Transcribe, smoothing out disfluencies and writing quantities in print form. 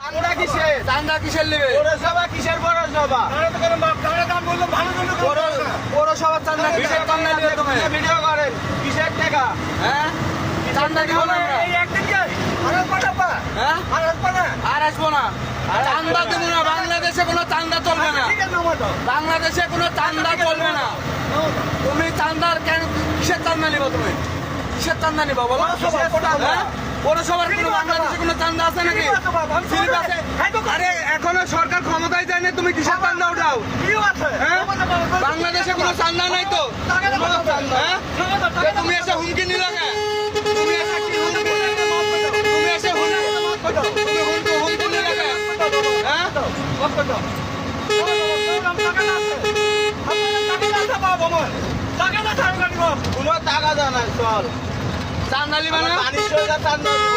চান্দা কিসের? চান্দা কিসের নেবে? পৌরসভা কিসের পৌরসভা? পৌরসভার চান্দা কিসের চান্দা নেবে তুমি? ভিডিও করেন কিসের টাকা? হ্যাঁ চান্দা দিব না আমরা। হ্যাঁ আর আসবো না, চান্দা দেব না। বাংলাদেশে কোনো চান্দা চলবে না, বাংলাদেশে কোনো চান্দা চলবে না। তুমি চান্দার কেন কিসের চান্দা নিবা? তুমি কিসের চান্দা নিবা বলো? হ্যাঁ? পৌরসভার কোনো বাংলাদেশে কোনো চান্দা আছে নাকি? স্লিপ আছে? আরে এখনো সরকার ক্ষমতায় যায়নি, তুমি কিসের চান্দা উঠাও? হ্যাঁ? বাংলাদেশে কোনো চান্দা নাই তো। হ্যাঁ? তুমি এসে হুমকি নিলে কেন? তুমি এসে কি হুমকি নিলে? তুমি এসে হুমকি নিলে কেন? হ্যাঁ? কোনো টাকা দেয় না, চল চান্দা নিবা না? চান্দা দিব।